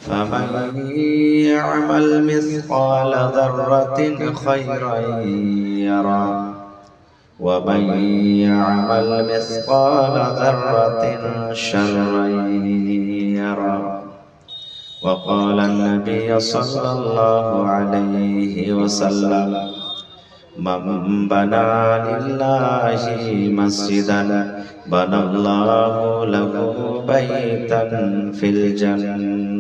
فمن يعمل مثقال ذرة خيرا يره ومن يعمل مثقال ذرة شرا يره وقال النبي صلى الله عليه وسلم من بنى لله مسجدا بنى الله له بيتا في الجنة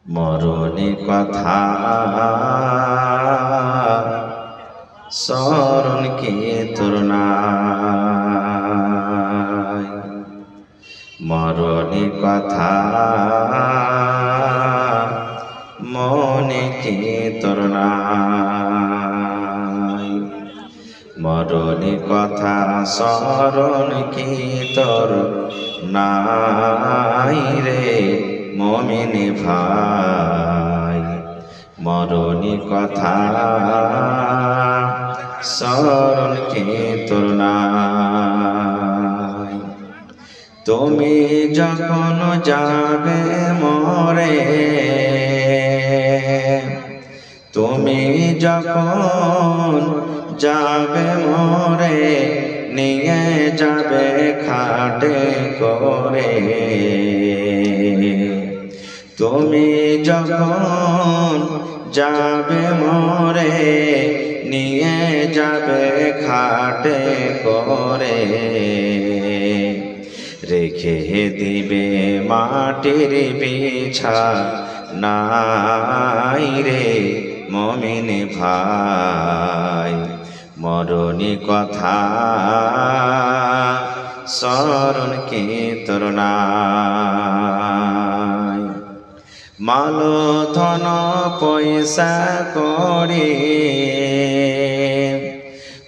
মরণে কথা স্মরণ কি তোর নাই মরণে কথা মনে কি তোর নাই মরণে কথা স্মরণ কি তোর নাই রে মুমিন ভাই মরণে কথা স্মরণ কি তোর নাই তুমি যখন যাবে মরে তুমি যখন যাবে মরে নিয়ে যাবে খাটে করে তুমি যখন যাবে মরে নিয়ে যাবে খাটে করে রেখে দিবে মাটির বিছানায় রে মুমিন ভাই মরণে কথা স্মরণ কি তোর নাই মাল ধন পয়সা করি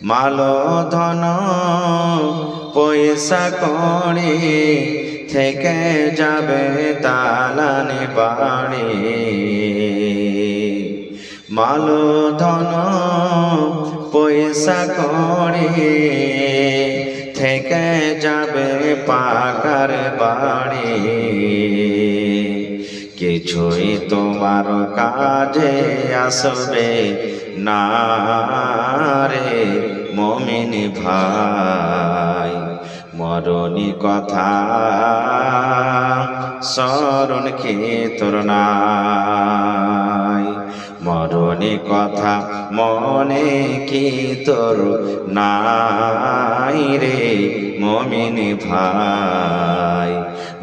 মাল ধন পয়সা করি থেকে যাবে তালানি বাড়ি মাল ধন পয়সা করি থেকে যাবে পাকার বাড়ি কিছুই তোমার কাজে আসবে না রে মুমিন ভাই মরণে কথা স্মরণ কি তোর নাই মরণে কথা মনে কি তোর নাই রে মুমিন ভাই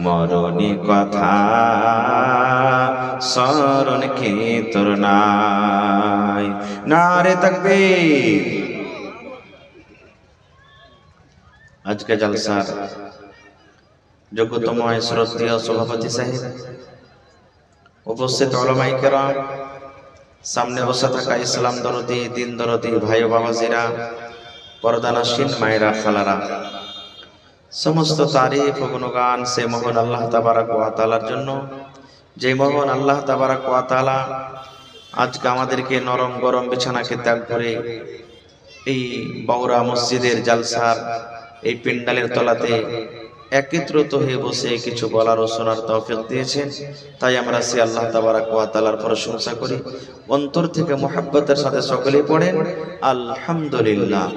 মরণে কথা স্মরণ কি তোর নাই নারে তাকবীর আজকে জলসার যোগ্যতম শ্রদ্ধেয় সভাপতি সাহেব উপস্থিত উলামায়ে কেরাম সামনে বসে থাকা ইসলাম দরদি দিন দরদি ভাই ও বাবাজিরা পর্দানাসীন মায়েরা খালারা সমস্ত তারিফ ও গুণগান সে মহান আল্লাহ তাবারক ওয়া তাআলার জন্য যে মহান আল্লাহ তাবারক ওয়া তাআলা আজকে আমাদেরকে নরম গরম বিছানাকে ত্যাগ করে এই বগুড়া মসজিদের জালসার এই পিন্ডালের তলাতে একত্রিত হয়ে বসে কিছু বলার ও শোনার তৌফিক দিয়েছেন তাই আমরা সে আল্লাহ তাবারক ওয়া তাআলার প্রশংসা করি অন্তর থেকে মুহাব্বতের সাথে সকলেই পড়েন আলহামদুলিল্লাহ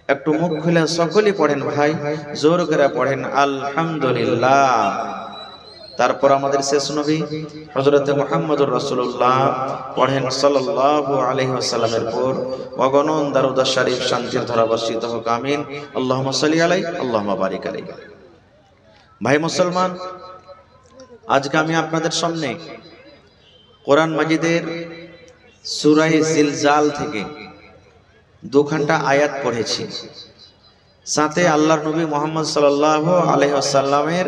একটু মুখ খুলে সকলেই পড়েন ভাই জোর করে পড়েন আলহামদুলিল্লাহ তারপর আমাদের শেষ নবী হযরত মুহাম্মদুর রাসূলুল্লাহ পড়েন সাল্লাল্লাহু আলাইহি ওয়াসাল্লামের পর অগণন দরুদ শরীফ শান্তির ধারা বর্ষিত হোক আমিন আল্লাহুম্মা সাল্লি আলাইহি আল্লাহুম্মা বারিক আলাইহি ভাই মুসলমান আজকে আমি আপনাদের সামনে কোরআন মাজিদের সূরা জিলজাল থেকে দুখানা আয়াত পড়েছি সাথে আল্লাহর নবী মুহাম্মদ সাল্লাল্লাহু আলাইহি ওয়াসাল্লামের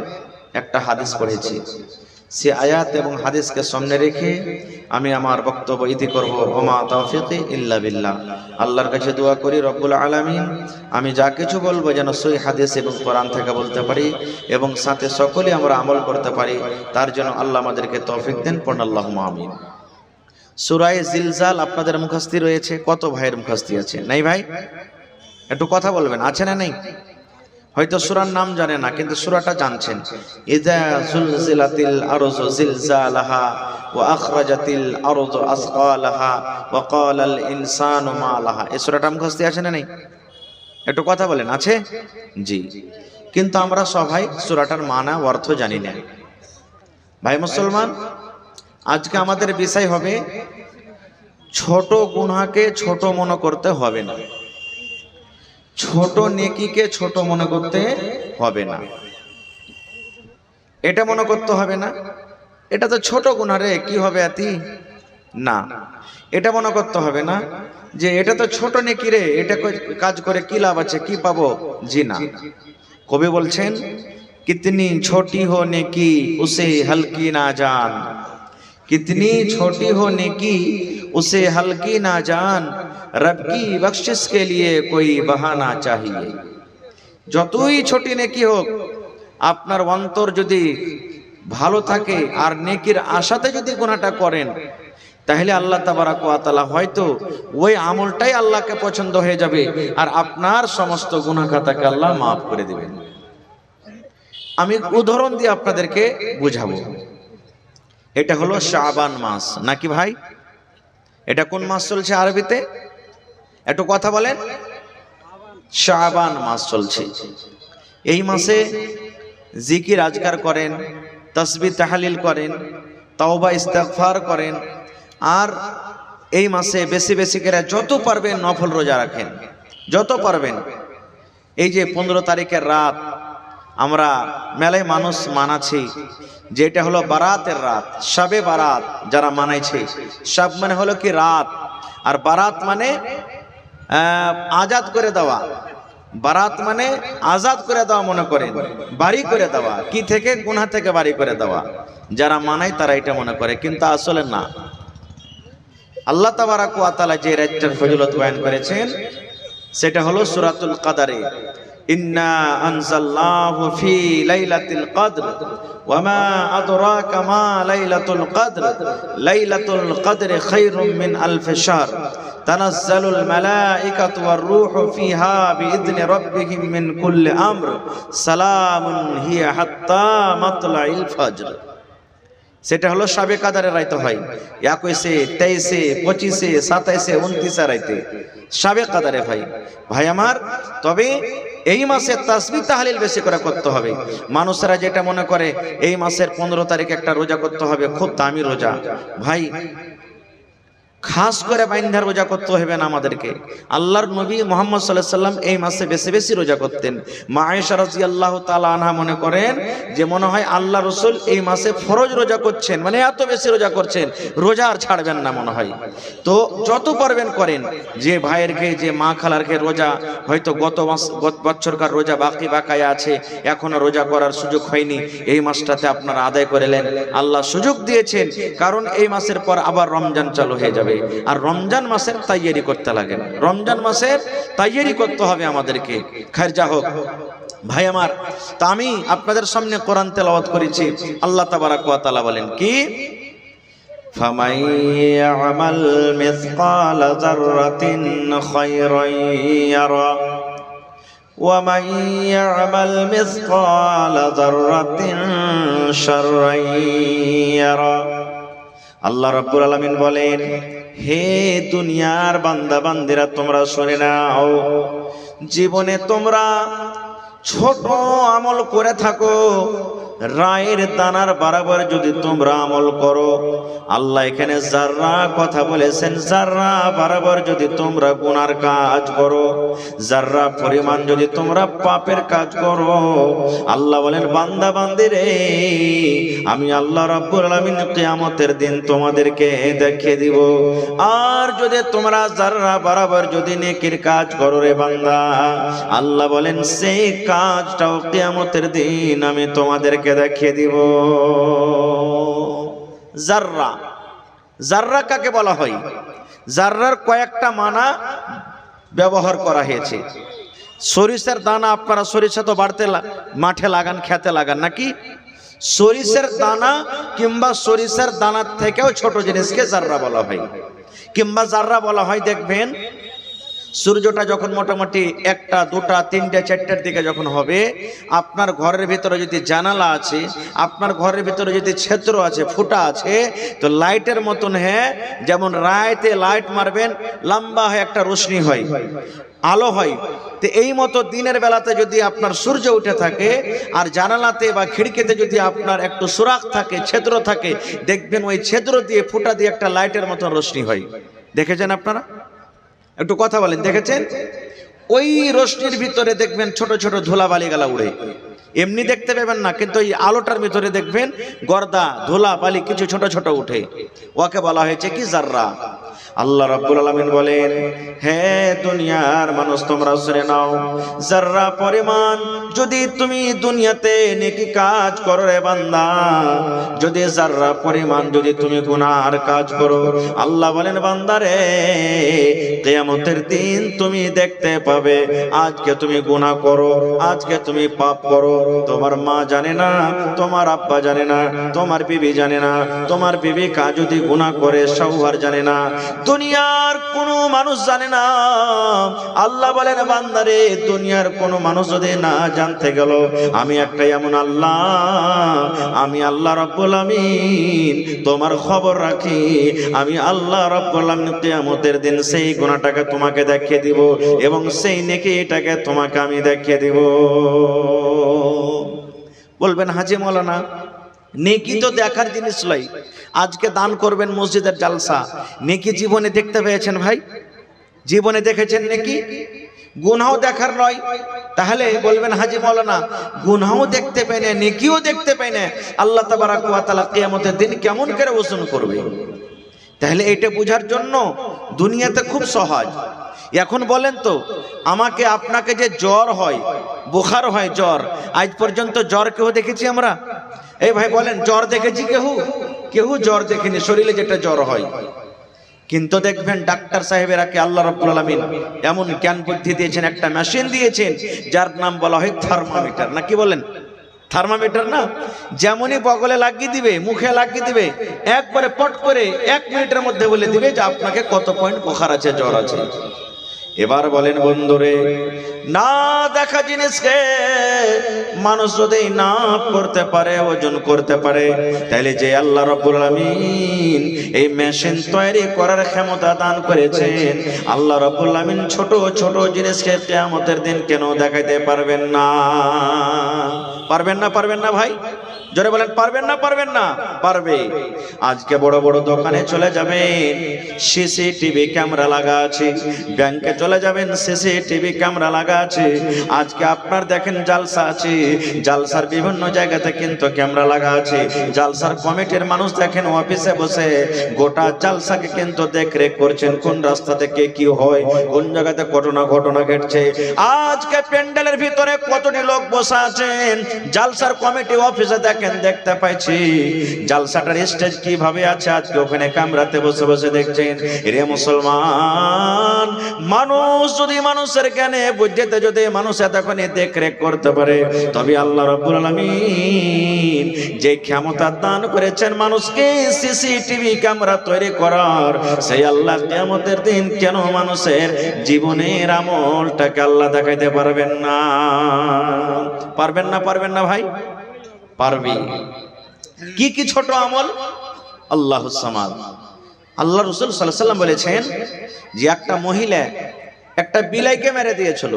একটা হাদিস পড়েছি সে আয়াত এবং হাদিসকে সামনে রেখে আমি আমার বক্তব্য ইতি করব ওমা তাওফিকি ইল্লা বিল্লাহ আল্লাহর কাছে দোয়া করি রব্বুল আলামিন আমি যা কিছু বলবো যেন সহিহ হাদিস এবং কোরআন থেকে বলতে পারি এবং সাথে সকলে আমরা আমল করতে পারি তার জন্য আল্লাহ আমাদেরকে তৌফিক দেন পড়ুন আল্লাহুম্মা আমিন সূরা জিলজাল আপনাদের মুখস্থি রয়েছে কত ভাইয়ের মুখস্থি আছে নাই ভাই একটু কথা বলবেন আছে না নেই হয়তো সূরার নাম জানে না, কিন্তু সূরাটা জানছেন। ইযা যুলজিলাতিল আরযু জিলজালাহা ওয়া আখরাজাতিল আরযু আসকালাহা ওয়া ক্বালাল ইনসানু মা লাহা। এই সূরাটা মুখস্থ আছে না নেই? একটু কথা বলেন, আছে? জি। কিন্তু আমরা সবাই সূরাটার মানা অর্থ জানি না। ভাই মুসলমান, আজকে আমাদের বিষয় হবে ছোট গুনাহকে ছোট মনে করতে হবে না, ছোট নেকিকে ছোট মনে করতে হবে না। এটা মনে করতে হবে না এটা তো ছোট গুনাহ রে, কি হবে এতি, না। এটা মনে করতে হবে না যে এটা তো ছোট নেকি রে, এটা কাজ করে কি লাভ আছে, কি পাবো, জি না। কবি বলছেন, কিতনি ছোটি হো নেকি উসে হলকি না জান, कितनी छोटी हो नेकी उसे हल्की ना जान, रब की बख्शिश के लिए कोई बहाना चाहिए। যতই ছোটি নেকি হোক, আপনার অন্তর যদি ভালো থাকে আর নেকির আশাতে যদি গুনাহটা করেন, তাহলে আল্লাহ তাবারাক ওয়া তাআলা হয়তো ওই আমলটাই আল্লাহকে পছন্দ হয়ে যাবে আর আপনার সমস্ত গুনাহ খাতাকে আল্লাহ মাফ করে দিবেন। আমি উদাহরণ দিয়ে আপনাদেরকে বুঝাবো। এটা হলো শাবান মাস, নাকি ভাই? এটা কোন মাস চলছে আরবিতে? একটু কথা বলেন। শাবান মাস চলছে। এই মাসে জিকির আজকার করেন, তাসবিহ তাহলিল করেন, তাওবা ইস্তিগফার করেন, আর এই মাসে বেশি বেশি করে যত পারবেন নফল রোজা রাখেন, যত পারবেন। এই যে 15 তারিখের রাত আমরা মেলায় মানুষ মানাছি, যেটা হলো বারাতের রাত, শবে বারাত যারা মানাইছে। শব মানে হলো কি রাত, আর বারাত মানে আজাদ করে দেওয়া। বারাত মানে আজাদ করে দেওয়া, মনে করেন বাড়ি করে দেওয়া। কি থেকে? গুনাহ থেকে বাড়ি করে দেওয়া। যারা মানায় তারা এটা মনে করে, কিন্তু আসলে না। আল্লাহ তাবারাক ওয়া তাআলা যে রাতটার ফজিলত বয়ান করেছেন সেটা হলো সূরাতুল কদরে। ইন্না আনজালনাহু ফি লাইলাতিল কদর ওয়া মা আদরাকা মা লাইলাতুল কদর লাইলাতুল কদরি খায়রুম মিন আলফি শাহর তানাজ্জালুল মালাইকাতু ওয়ার রূহু ফিহা বিইذনি রাব্বিহিম মিন কুল্লি আমর সালামুন হিয়া হাত্তা মাতলাইল ফজর। সেটা হলো শবে কদরের রাতে হয়, 21, 23, 25, 27, 29 রাতে শবে কদরে হয়। ভাই আমার, তবে এই মাসে তাসবিহ তাহলিল বেশি করে করতে হবে। মানুষরা যেটা মনে করে এই মাসের 15 তারিখ একটা রোজা করতে হবে, খুব দামি রোজা। ভাই, খাস করে বাইন্ধার রোজা করতে হবে না আমাদেরকে। আল্লাহর নবী মুহাম্মদ সাল্লাল্লাহু আলাইহি সাল্লাম এই মাসে বেশি বেশি রোজা করতেন। মা আয়েশা রাদিয়াল্লাহু তাআলা আনহা মনে করেন যে মনে হয় আল্লাহ রাসূল এই মাসে ফরজ রোজা করছেন, মানে এত বেশি রোজা করছেন, রোজা আর ছাড়বেন না মনে হয়। তো যত পারবেন করেন। যে ভাইয়েরকে, যে মা খালারকে রোজা হয়তো গত বছরকার রোজা বাকায়া আছে, এখনো রোজা করার সুযোগ হয়নি, এই মাসটাতে আপনারা আদায় করেলেন। আল্লাহ সুযোগ দিয়েছেন, কারণ এই মাসের পর আবার রমজান চালু হয়ে যাবে। আর রমজান মাসের তৈয়ারি করতে লাগেন, রমজান মাসের তৈয়ারি করতে হবে আমাদেরকে। খায়ের যা হোক ভাই আমার, তা আমি আপনাদের সামনে কোরআন তেলাওয়াত করেছি। আল্লাহ তাবারাক ওয়া তাআলা বলেন কি, ফামান ইয়ামাল মিসকালা যাররাতিন খায়রান ইয়ারা ওয়া মান ইয়ামাল মিসকালা যাররাতিন শাররান ইয়ারা। আল্লাহ রাব্বুল আলামিন বলেন, হে দুনিয়ার বান্দা বান্দিরা, তোমরা শুনে নাও, জীবনে তোমরা ছোট আমল করে থাকো, রায়ের দানার বরাবর যদি তোমরা আমল করো, আল্লাহ এখানে যাররা কথা বলেছেন, যাররা বরাবর যদি তোমরা গুনার কাজ করো, যাররা পরিমাণ যদি তোমরা পাপের কাজ করো, আল্লাহ বলেন বান্দা বান্দিরে, আমি আল্লাহ রাব্বুল আলামিন কিয়ামতের দিন তোমাদেরকে দেখিয়ে দিব। আর যদি তোমরা যাররা বরাবর যদি নেকির কাজ করো রে বান্দা, আল্লাহ বলেন সেই কাজটাও কিয়ামতের দিন আমি তোমাদেরকে দেখিয়ে দিব। জাররা, জাররা কাকে বলা হয়? জাররার কয়েকটা মানা ব্যবহার করা হয়েছে। সরিষার দানা, আপনারা সরিষা তো বাড়তে মাঠে লাগান, খেতে লাগান নাকি? সরিষার দানা কিংবা সরিষার দানার থেকেও ছোট জিনিসকে জাররা বলা হয়, কিংবা জাররা বলা হয়। দেখবেন সূর্যটা যখন মোটামুটি 1টা 2টা 3টে 4টের দিকে যখন হবে, আপনার ঘরের ভিতরে যদি জানালা আছে, আপনার ঘরের ভিতরে যদি ছিদ্র আছে, ফুটা আছে, তো লাইটের মতন যেমন রাতে লাইট মারবেন লম্বা হয়ে একটা রোশনি হয়, আলো হয়, তো এই মতো দিনের বেলাতে যদি আপনার সূর্য উঠে থাকে আর জানালাতে বা খিড়কিতে যদি আপনার একটু সুরাখ থাকে, ছিদ্র থাকে, দেখবেন ওই ছিদ্র দিয়ে ফুটা দিয়ে একটা লাইটের মতন রোশনি হয়। দেখেছেন আপনারা? একটু কথা বলেন, দেখেছেন? ওই রোশনির ভিতরে দেখবেন ছোট ছোট ধুলাবালি গালা উড়ে, এমনি দেখতে পাবেন না, কিন্তু এই আলোটার ভিতরে দেখবেন গর্দা ধুলা বালি কিছু ছোট ছোট উঠে, ওকে বলা হয়েছে কি জাররা। আল্লাহ রাব্বুল আলামিন বলেন, হে দুনিয়ার মানুষ তোমরা শুনে নাও, জাররা পরিমাণ যদি তুমি দুনিয়াতে নেকি কাজ করো রে বান্দা, যদি জাররা পরিমাণ যদি তুমি গুনার কাজ করো, আল্লাহ বলেন বান্দা রে, কিয়ামতের দিন তুমি দেখতে পাবে আজকে তুমি গুনাহ করো, আজকে তুমি পাপ করো, তোমার মা জানে না, তোমার আব্বা জানে না, তোমার বিবি জানে না, তোমার বিবি কা যদি গুনাহ করে শওহর জানে না, দুনিয়ার কোনো মানুষ জানে না। আল্লাহ বলেন বান্দারে, দুনিয়ার কোনো মানুষ যদি না জানতে গেল, আমি একটা এমন আল্লাহ, আমি আল্লাহ রাব্বুল আমিন তোমার খবর রাখি, আমি আল্লাহ রাব্বুল আমিন কিয়ামতের দিন সেই গুনাহটাকে তোমাকে দেখিয়ে দিব এবং সেই নেকিটাকে তোমাকে আমি দেখিয়ে দিব। বলবেন হাজী মাওলানা, নেকি তো দেখার জিনিস নয়, আজকে দান করবেন মসজিদের জালসা, নেকি জীবনে দেখতে পেয়েছেন ভাই? জীবনে দেখেছেন নেকি? গুনাহ দেখার নয়। তাহলে বলবেন হাজী মাওলানা, গুনাহও দেখতে পাই না, নেকিও দেখতে পাই না, আল্লাহ তাবারক ওয়া তাআলা কিয়ামতের দিন কেমন করে ওজন করবে? তাহলে এটা বোঝার জন্য দুনিয়াতে খুব সহজ। এখন বলেন তো, আমাকে আপনাকে যে জ্বর হয়, বুখার হয়, জ্বর, আজ পর্যন্ত জ্বর কেউ দেখেছি আমরা? এই ভাই বলেন, জ্বর দেখেছি কেউ? কেউ জ্বর দেখেনি, শরীরে যেটা জ্বর হয়। কিন্তু দেখবেন ডাক্তার সাহেবেরা কে আল্লাহ রাব্বুল আলামিন এমন জ্ঞান বুদ্ধি দিয়েছেন, একটা মেশিন দিয়েছেন যার নাম বলা হয় থার্মোমিটার। না কি বলেন? থার্মোমিটার না, যেমনই বগলে লাগিয়ে দিবে, মুখে লাগিয়ে দিবে, একবারে পট করে 1 মিনিটের মধ্যে বলে দিবে যে আপনাকে কত পয়েন্ট বুখার আছে, জ্বর আছে। এবার বলেন বন্ধুরে, না দেখা জিনিসকে মানুষ যদি না করতে পারে, ওজন করতে পারে, তাহলে যে আল্লাহ রাব্বুল আলামিন এই মেশিন তৈরি করার ক্ষমতা দান করেছেন, আল্লাহ রাব্বুল আলামিন ছোট ছোট জিনিসকে কিয়ামতের দিন কেন দেখাইতে পারবেন না? পারবেন না? পারবেন না ভাই? জোরে বলেন, পারবেন না? পারবেন না? পারবে। আজকে বড় বড় দোকানে চলে যাবেন, সিসিটিভি ক্যামেরা লাগা আছে, ব্যাংকে চলে যাবেন, সিসিটিভি ক্যামেরা লাগা আছে। আজকে আপনার দেখেন জালসা আছে, জালসার বিভিন্ন জায়গাতে কিন্তু ক্যামেরা লাগা আছে। জালসার কমিটির মানুষ দেখেন অফিসে বসে গোটা জালসাকে কিন্তু দেখরেখ করছেন, কোন রাস্তা থেকে কি হয়, কোন জায়গাতে ঘটনা ঘটছে। আজকে প্যান্ডেলের ভিতরে কতটি লোক বসে আছেন, জালসার কমিটি অফিসে দেখেন, দেখতে পাইছি জালসাটার স্টেজ কিভাবে আছে, আজকে ওখানে ক্যামেরাতে বসে বসে দেখছেন। রে মুসলমান, মানুষ যদি মানুষের জ্ঞানে বুদ্ধিতে যদি মানুষ এতক্ষণে দেখরেখ করতে পারে, তবে আল্লাহ রাব্বুল আলামিন যে ক্ষমতা দান করেছেন মানুষকে সিসিটিভি ক্যামেরা তৈরি করার, সেই আল্লাহ কিয়ামতের দিন কেন মানুষের জীবনের আমলটাকে আল্লাহ দেখাইতে পারবেন না? পারবেন না? পারবেন না ভাই? পারবি। কি কি ছোট আমল? আল্লাহুস সামাদ। আল্লাহ রাসূল সাল্লাল্লাহু আলাইহি ওয়াসাল্লাম বলেছেন যে একটা মহিলা একটা বিলাইকে মেরে দিয়েছিল।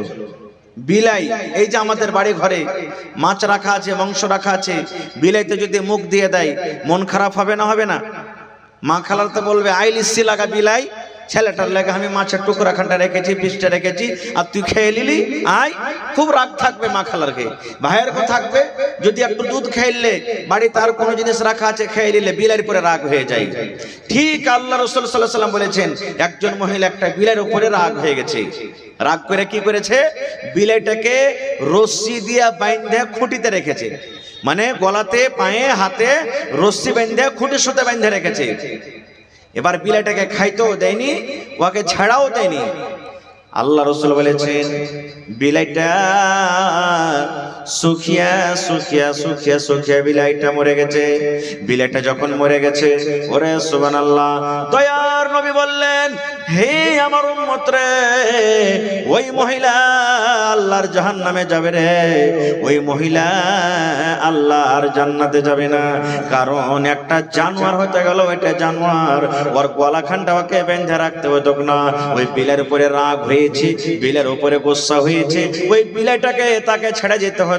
বিলাই, এই যে আমাদের বাড়ি ঘরে মাছ রাখা আছে, মাংস রাখা আছে, বিলাইতে যদি মুখ দিয়ে দেয় মন খারাপ হবে না? হবে না? মা খালাতে বলবে, আই লিসি লাগা বিলাই, ছেলেটার লাগে আমি মাছের টুকরা খানটা রেখেছি, পিসটা রেখেছি, আর তুই খেয়ে নিলি, আয়। খুব রাগ থাকবে মা খালারকে, ভাইয়ের কো থাকবে। যদি একটু দুধ খেয়ে বাড়ি তার কোনো জিনিস রাখা আছে খেয়ে নিলে বিলাইয়ের উপরে রাগ হয়ে যায়। ঠিক আল্লাহ রাসূল সাল্লাল্লাহু আলাইহি ওয়াসাল্লাম বলেছেন, একজন মহিলা একটা বিলাইয়ের উপরে রাগ হয়ে গেছে। রাগ করে কি করেছে? বিলাইটাকে রশ্মি দিয়ে বাইন্ধে খুঁটিতে রেখেছে, মানে গলাতে, পায়ে, হাতে রশ্মি বাইন্ধে খুঁটির সাথে বাইন্ধে রেখেছে। এবার বিলাইটাকে খাইতেও দেয়নি, ওকে ছাড়াও দেয়নি। আল্লাহ রাসূল বলেছেন, বিলাইটা শুকিয়া শুকিয়া শুকিয়া শুকিয়া বিলাইটা মরে গেছে। বিলাইটা যখন মরে গেছে, ওরে সুবহানাল্লাহ, দয়ার নবী বললেন, হে আমার উম্মত রে, ওই মহিলা আল্লাহর জাহান্নামে যাবে রে, ওই মহিলা আল্লাহর জান্নাতে যাবে না। কারণ একটা জানোয়ার হতে গেল, ওইটা জানোয়ার, ওর গলাখানটা ওকে বেঁধে রাখতে হতো না। ওই বিলের উপরে রাগ হয়েছে, বিলের উপরে গোসা হয়েছে, ওই বিলেটাকে তাকে ছেড়ে যেতে হতো।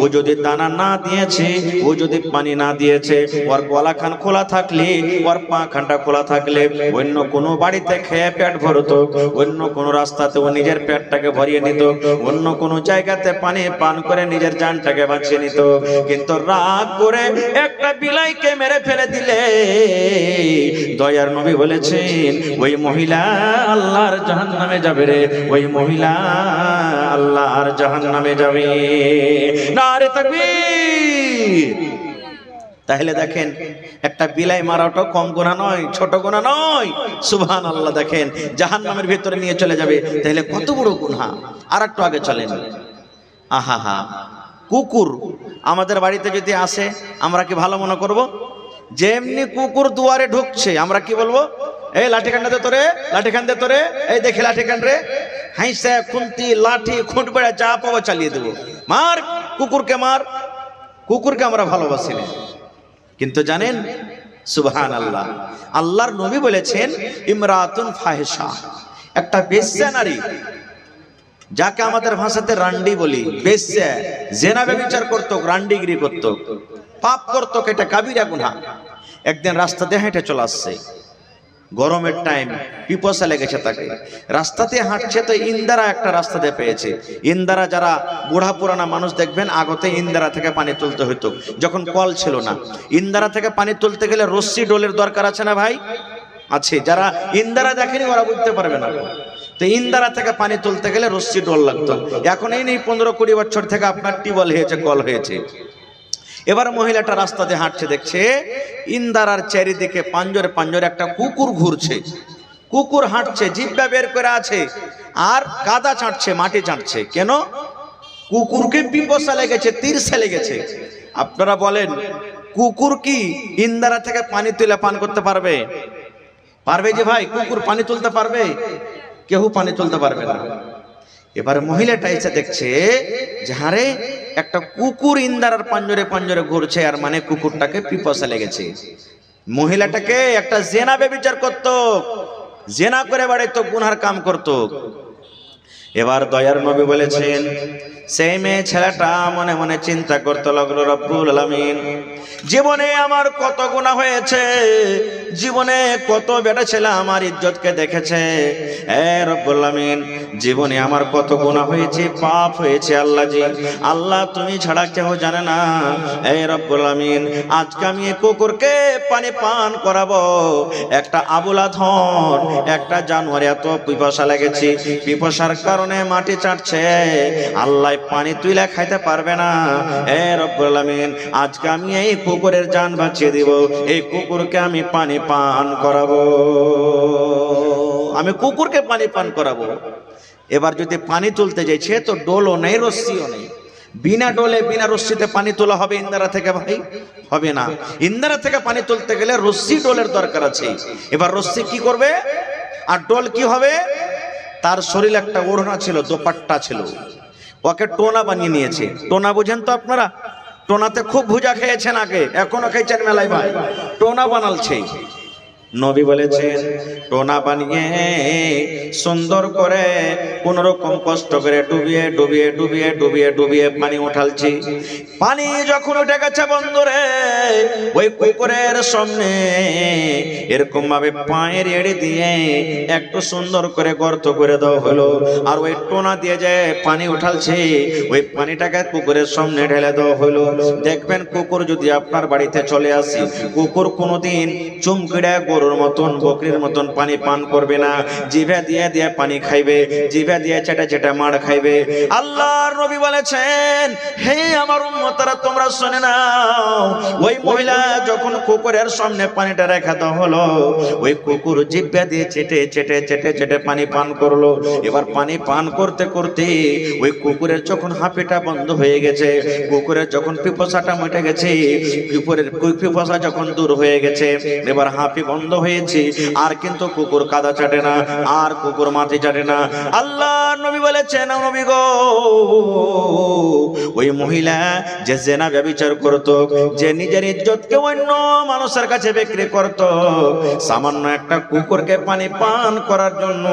ও যদি দানা না দিয়েছে, ও যদি পানি না দিয়েছে, ওর গলাখান খোলা থাকলে, ওর পা খানটা খোলা থাকলে অন্য কোনো বাড়িতে খেয়ে পেট ভরতো, অন্য কোনো রাস্তাতে ও নিজের পেটটাকে ভরিয়ে নিত, অন্য কোনো জায়গাতে পানি পান করে নিজের জানটাকে বাঁচিয়ে নিত। কিন্তু রাগ করে একটা বিলাইকে মেরে ফেলে দিলে দয়ার নবী বলেছেন, ওই মহিলা আল্লাহর জাহান্নামে যাবে রে, ওই মহিলা আল্লাহর জাহান্নামে যাবে। নারে তাকবীর। তাহলে দেখেন, একটা বিলাই মারাটা কম গুনাহ নয়, ছোট গুনাহ নয়। সুবহানাল্লাহ। দেখেন জাহান্নামের ভিতরে নিয়ে চলে যাবে, তাহলে কত বড় গুনাহ। আর একটু আগে চলেন। আহা, কুকুর আমাদের বাড়িতে যদি আসে, আমরা কি ভালো মনে করব? যেমনি কুকুর দুয়ারে ঢুকছে, আমরা কি বলবো? এই লাঠি কান দে তোরে, লাঠি কান দে তোরে, এই দেখি লাঠি কান রে, হাইসা খুন্তি লাঠি খুঁট বেড়া যা পাবো চালিয়ে দেবো, মার কুকুরকে মার। কুকুরকে আমরা ভালোবাসি না। কিন্তু জানেন সুবহানাল্লাহ, আল্লাহর নবী বলেছেন, ইমরাতুন ফাহিশা, একটা বেশ্যা নারী, যাকে আমাদের ভাষাতে রান্ডি বলি, বেশ্যা, জেনা ব্যভিচার করতো, রান্ডিগিরি করতো, পাপ করতো, এটা কাবিরা গুনাহ। একদিন রাস্তাতে হেঁটে চলে আসছে, গরমের টাইম, পিপাসা লেগেছে তাকে, রাস্তাতে হাঁটছে, তো ইন্দারা একটা রাস্তাতে পেয়েছে। ইন্দারা যারা বুড়া পুরানা মানুষ দেখবেন, আগতে ইন্দারা থেকে পানি তুলতে হতো, যখন কল ছিল না। ইন্দারা থেকে পানি তুলতে গেলে রশ্মি ডোলের দরকার আছে না ভাই? আছে। যারা ইন্দারা দেখেনি ওরা বুঝতে পারবে না। তো ইন্দারা থেকে পানি তুলতে গেলে রশ্মি ডোল লাগতো। এখন এই নেই 15-20 বছর থেকে আপনার টিউবওয়েল হয়েছে, কল হয়েছে। এবার মহিলাটা রাস্তাতে হাঁটছে, দেখছে ইন্দারার চারিদিকে পাঞ্জরে পাঞ্জরে একটা কুকুর ঘুরছে। কুকুর হাঁটছে, জিহ্বা বের করে আছে, আর কাদা চাটছে, মাটি চাটছে। কেন? কুকুরকে পিপাসা লেগেছে, তিরসা লেগেছে। আপনারা বলেন, কুকুর কি ইন্দারা থেকে পানি তুলে পান করতে পারবে? পারবে যে ভাই? কুকুর পানি তুলতে পারবে? কেউ পানি তুলতে পারবে না। এবার মহিলাটা এসে দেখছে যে হারে একটা কুকুর ইন্দারার পাঞ্জরে পাঞ্জরে ঘুরছে, আর মানে কুকুরটাকে পিপাসা লেগেছে। মহিলাটাকে একটা জেনা ব্যভিচার করত, জেনা করে বেড়াইতো, গুনার কাম করত। এবার দয়ার নবী বলেছেন, সেই মেয়ে ছেলেটা মনে মনে চিন্তা করতে লাগলো, রব্বুল আলামিন, জীবনে আমার কত গুনাহ হয়েছে, জীবনে কত বেটা ছেলে আমার ইজ্জতকে দেখেছে, রব্বুল আলামিন, জীবনে আমার কত গুনাহ হয়েছে, পাপ হয়েছে। আল্লাহ জি, আল্লাহ তুমি ছাড়া কেউ জানে না। রব্বুল আলামিন, আজকে আমি এই কুকুরকে পানি পান করাবো। একটা আবুলা ধন, একটা জানোয়ার, এত পিপাসা লেগেছে, পিপাসার কারণে মাটি চাটছে, আল্লাহ পানি তুইলা খাইতে পারবে না। রব্বুল আলামিন, আজকে আমি এই কুকুরের জান বাঁচিয়ে দিব, এই কুকুরকে আমি পানি পান করাবো, আমি কুকুরকে পানি পান করাবো। এবার যদি পানি তুলতে যাইছে, তো ডোলও নেই, রশ্মিও নেই। বিনা ডোলে বিনা রশ্মিতে পানি তোলা হবে ইন্দারা থেকে? ভাই হবে না। ইন্দারা থেকে পানি তুলতে গেলে রশ্মি ডোলের দরকার আছে। এবার রশ্মি কি করবে আর ডোল কি হবে? তার শরীরে একটা ওড়না ছিল, দোপাট্টা ছিল, ওকে টোনা বানিয়ে নিয়েছে। টোনা বুঝেন তো আপনারা? টোনাতে খুব ভুজা খেয়েছেন আগে, এখনো খাইছেন মেলায় ভাই, টোনা বানালছে। নবী বলেছেন, টোনা বানিয়ে সুন্দর করে কোন রকম কষ্ট করে ডুবিয়ে ডুবিয়ে ডুবিয়ে ডুবিয়ে ডুবিয়ে পানি উঠালছি। পানি যখন উঠে গেছে বন্ধুরে, ওই কুকুরের সামনে এরকম ভাবে পায়ের এড়ে দিয়ে একটু সুন্দর করে গর্ত করে দেওয়া হলো, আর ওই টোনা দিয়ে যে পানি উঠালছে, ওই পানিটাকে কুকুরের সামনে ঢেলে দেওয়া হলো। দেখবেন কুকুর যদি আপনার বাড়িতে চলে আসে, কুকুর কোনোদিন চুমকিড়া গরুর মতন বকরির মতন পানি পান করবে না, জিভে দিয়ে দিয়ে পানি খাইবে, জিভে দিয়ে চেটে চেটে মার খাইবে। আল্লাহর নবী বলেছেন, হে আমার উম্মতরা তোমরা শুনে নাও, ওই মহিলা যখন কুকুরের সামনে পানিটা রেখে দেওয়া হলো, ওই কুকুর জিভে দিয়ে চেটে চেটে চেটে চেটে পানি পান করলো। এবার পানি পান করতে করতে ওই কুকুরের যখন হাঁপিটা বন্ধ হয়ে গেছে, কুকুরের যখন পিপাসাটা মিটে গেছে, কুকুরের পিপাসা যখন দূর হয়ে গেছে, এবার হাঁপি বন্ধ হয়েছে, আর কিন্তু কুকুর কাদা চাটে না, আর কুকুর মাটি চাটে না। আল্লাহ নবী বলেছেন, নবী গো, ওই মহিলা যে জেনা ব্যভিচার করত, যে নিজের ইজ্জতকে অন্য মানুষের কাছে বিক্রি করত, সামান্য একটা কুকুরকে পানি পান করার জন্য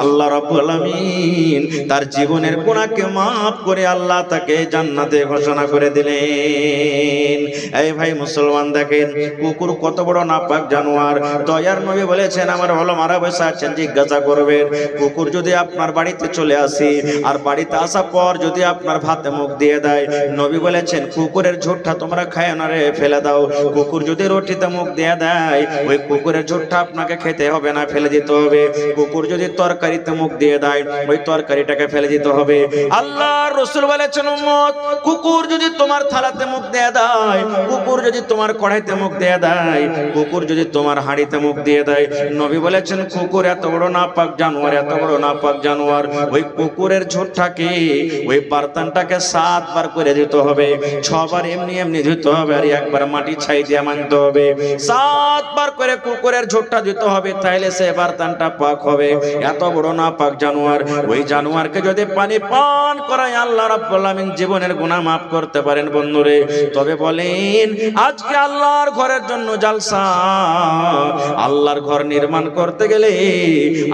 আল্লাহ রাব্বুল আলামিন তার জীবনের গুনাহকে মাফ করে আল্লাহ তাকে জান্নাতে ঘোষণা করে দিলেন। এই ভাই মুসলমান, দেখেন কুকুর কত বড় নাপাক জানোয়ার। দয়ার নবী বলেছেন, আমার ভালো মারা বসে আছেন, জিজ্ঞাসা করবেন, কুকুর যদি আপনার বাড়িতে চলে আসে আর বাড়িতে আসার পর যদি আপনার ভাতে মুখ দিয়ে দেয়, নবী বলেছেন কুকুরের ঝোঁটটা তোমরা খায় না রে, ফেলে দাও। কুকুর যদি রুটিতে মুখ দিয়ে দেয়, ওই কুকুরের ঝোঁটটা আপনাকে খেতে হবে না, ফেলে দিতে হবে। কুকুর যদি তরকারিতে মুখ দিয়ে দেয়, ওই তরকারিটাকে ফেলে দিতে হবে। আল্লাহর রাসূল বলেছেন, উম্মত, কুকুর যদি তোমার থালাতে মুখ দিয়ে দেয়, কুকুর যদি তোমার কড়াইতে মুখ দিয়ে দেয়, কুকুর যদি তোমার হাঁড়িতে মুখ দিয়ে দেয়, নবী বলেছেন কুকুর এত বড় নাপাক জানোয়ার, এত বড় নাপাক জানোয়ার, ওই কুকুরের ঝোঁটটাকে, ওই বার্তানটাকে 7 বার করে দিতে হবে, 6 বার এমনি এমনি দিতে হবে, আর একবার মাটি ছাই দিয়ে মানতে হবে। 7 বার করে কুকুরের ঝোঁটটা দিতে হবে, তাইলে সে বার্তানটা পাক হবে। এত বড় নাপাক জানোয়ার, ওই জানোয়ারকে যদি পানি পান করায় আল্লাহ রাব্বুল আলামিন জীবনের গুনাহ মাফ করতে পারেন বন্ধুরে। তবে বলেন, আজকে আল্লাহর ঘরের জন্য জালসা, আল্লাহর ঘর নির্মাণ করতে গেলে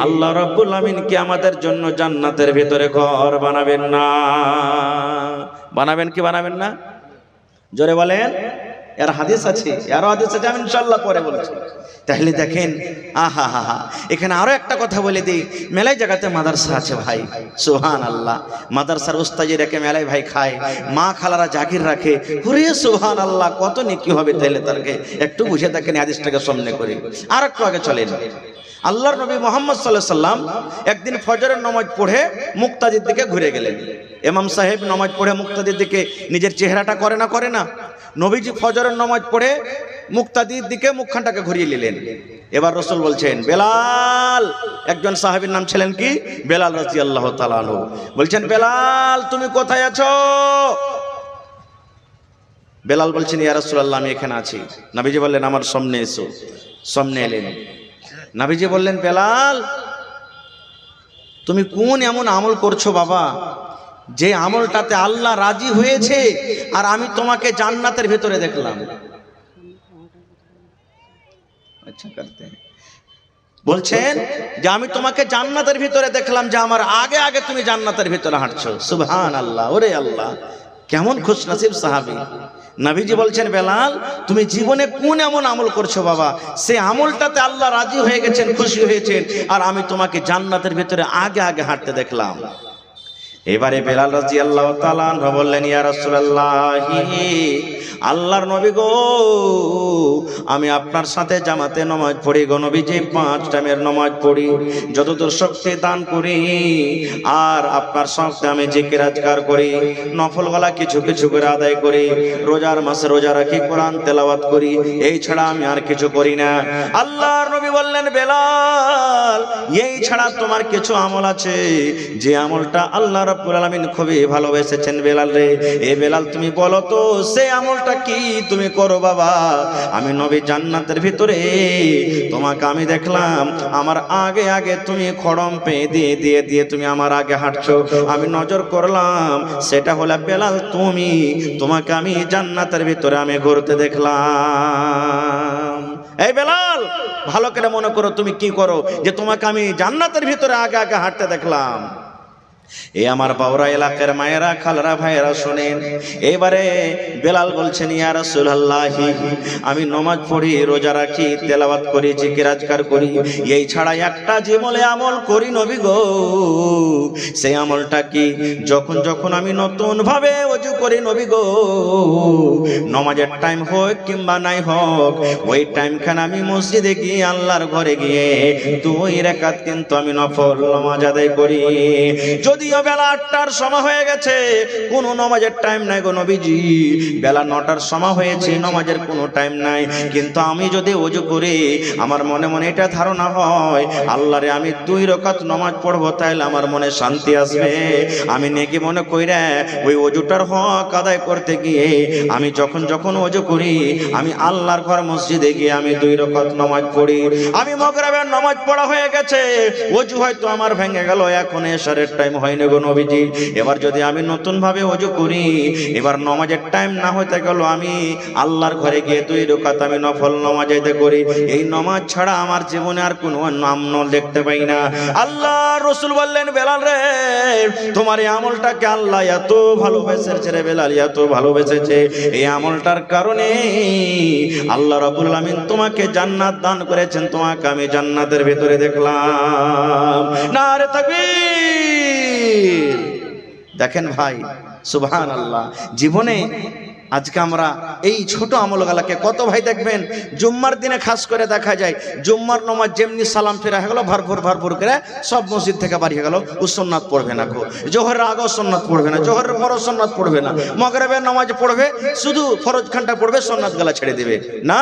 আল্লাহ রাব্বুল আলামিন কি আমাদের জন্য জান্নাতের ভিতরে ঘর বানাবেন না? বানাবেন কি বানাবেন না? জোরে বলেন। এর হাদিস আছে, আরো হাদিস আছে, আমি ইনশাআল্লাহ পরে বলছি। তাহলে দেখেন, আহা হা হা, এখানে আরো একটা কথা বলে দিই, মেলায় জায়গাতে মাদ্রাসা আছে ভাই, সুবহানাল্লাহ। মাদ্রাসার উস্তাজি রেখে মেলায় ভাই খায়, মা খালারা জাকির রাখে, ওরে সুবহানাল্লাহ, কত নেকি হবে। তাহলে তারকে একটু বুঝে দেখেন, হাদিসটাকে সামনে করে আর একটু আগে চলেন। আল্লাহর নবী মুহাম্মদ সাল্লাল্লাহু আলাইহি সাল্লাম একদিন ফজরের নামাজ পড়ে মুক্তাদির দিকে ঘুরে গেলেন। ইমাম সাহেব নামাজ পড়ে মুক্তাদির দিকে নিজের চেহারাটা করে না। নবীজি ফজরের নামাজ পড়ে মুক্তাদির দিকে মুখখানটাকে ঘুরিয়ে নিলেন। এবার রাসূল বলছেন, বেলাল, একজন সাহাবীর নাম ছিলেন কি, বেলাল রাদিয়াল্লাহু তাআলা আনহু, বলছেন, বেলাল তুমি কোথায় আছো? বেলাল বলছেন, ইয়া রাসূলুল্লাহ, আমি এখানে আছি। নবীজি বললেন, আমার সামনে এসো। সামনে এলেন। নবীজি বললেন, বেলাল তুমি কোন এমন আমল করছো বাবা, যে আমলটাতে আল্লাহ রাজি হয়েছে আর আমি তোমাকে জান্নাতের ভিতরে দেখলাম? আচ্ছা করতে বলছেন যে আমি তোমাকে জান্নাতের ভিতরে দেখলাম, যে আমার আগে আগে তুমি জান্নাতের ভিতরে হাঁটছো। সুবহানাল্লাহ, ওরে আল্লাহ, কেমন খুশনসিব সাহাবী। নবীজি বলছেন, বেলাল তুমি জীবনে কোন এমন আমল করছো বাবা, সে আমলটাতে আল্লাহ রাজি হয়ে গেছেন, খুশি হয়েছেন, আর আমি তোমাকে জান্নাতের ভিতরে আগে আগে হাঁটতে দেখলাম। এবারে বেলাল রাদিয়াল্লাহু তাআলা আনহু বললেন, ইয়া রাসূলুল্লাহ, আল্লাহর নবী গো, আমি আপনার সাথে জামাতে নামাজ পড়ি গো নবীজি, 5 টাইমের নামাজ পড়ি, যতদূর শক্তি দান করি, আর আপনার সাথে আমি জিকির আজকার করি, নফলওয়ালা কিছু কিছু করে আদায় করি, রোজার মাসে রোজা রাখি, কোরআন তেলাওয়াত করি, এই ছাড়া আমি আর কিছু করি না। আল্লাহর নবী বললেন, বেলাল এই ছাড়া তোমার কিছু আমল আছে, যে আমলটা আল্লাহ রাব্বুল আলামিন খুবই ভালোবেসেছেন। বেলাল রে, এ বেলাল তুমি বলো তো, সেই আমলটা কি তুমি করো বাবা? আমি নবী জান্নাতের ভিতরে তোমাকে আমি দেখলাম, আমার আগে আগে তুমি খড়ম পেয়ে দিয়ে দিয়ে দিয়ে তুমি আমার আগে হাঁটছো, আমি নজর করলাম, সেটা হলো বেলাল তুমি, তোমাকে আমি জান্নাতের ভিতরে আমি ঘুরতে দেখলাম। এই বেলাল, ভালো করে মনে করো তুমি কি করো, যে তোমাকে আমি জান্নাতের ভিতরে আগে আগে হাঁটতে দেখলাম। এই আমার বাউরা এলাকার মায়েরা, খালারা, ভাইয়েরা শোনেন। এবারে বেলাল বলছেন, ইয়া রাসূলুল্লাহ, আমি নামাজ পড়ি, রোজা রাখি, তেলাওয়াত করি, জিকির আজকার করি, এই ছাড়া একটা জীবনে আমল করি নবী গো। সেই আমলটা কি? যখন যখন আমি নতুন ভাবে ওযু করি নবী গো, নামাজের টাইম হোক কিংবা নাই হোক, ওই টাইমখানে আমি মসজিদে গিয়ে, আল্লাহর ঘরে গিয়ে 2 রাকাত কিন্তু আমি নফল নামাজ আদায় করি। যদিও বেলা 8টার সময় হয়ে গেছে, কোনো নামাজের টাইম নাই গো নবীজি, বেলা 9টার সময় হয়েছে, নামাজের কোনো টাইম নাই, কিন্তু আমি যদি ওযু করি, আমার মনে মনে এটা ধারণা হয়, আল্লাহরে আমি 2 রাকাত নামাজ পড়বো, তাইলে আমার মনে শান্তি আসবে। আমি নেকি মনে কইরা ওই ওযুটার হক আদায় করতে গিয়ে আমি যখন যখন ওযু করি, আমি আল্লাহর ঘর মসজিদে গিয়ে আমি 2 রাকাত নামাজ পড়ি। আমি মাগরিবের নামাজ পড়া হয়ে গেছে, ওযু হয়তো আমার ভেঙে গেল, এখন এশারের টাইম হয়নি গো নবীজি। এবার যদি আমি নতুন ভাবে ওযু করি, এবার নামাজের টাইম না হইতে গেল, আমি আল্লাহর ঘরে গিয়ে 2 রাকাত আমি নফল নামাজ আদায় করি। এই নামাজ ছাড়া আমার জীবনে আর কোনো নাম দেখতে পাই না। আল্লাহ রাসূল বললেন, বেলাল রে, তোমার এই আমলটাকে আল্লাহ এত ভালোবেসেছে রে বেলাল, এত ভালোবেসেছে, এই আমলটার কারণে আল্লাহ রাব্বুল আলামিন তোমাকে জান্নাত দান করেছেন, তোমাকে আমি জান্নাতের ভিতরে দেখলাম। নারে তাকবীর! দেখেন ভাই, সুবহানাল্লাহ। জীবনে আজকে আমরা এই ছোট আমলগুলোকে কত ভাই দেখবেন, জুম্মার দিনে খাস করে দেখা যায়, জুম্মার নামাজ যেমনি সালাম ফেরা হয়ে গেল, ভরপুর করে সব মসজিদ থেকে বাড়ি হয়ে গেল, ও সুন্নাত পড়বে না, জোহরের আগেও সুন্নাত পড়বে না, জোহরের পরও সুন্নাত পড়বে না, মাগরিবের নামাজ পড়বে, শুধু ফরজ খানটা পড়বে, সুন্নাত গলা ছেড়ে দিবে না।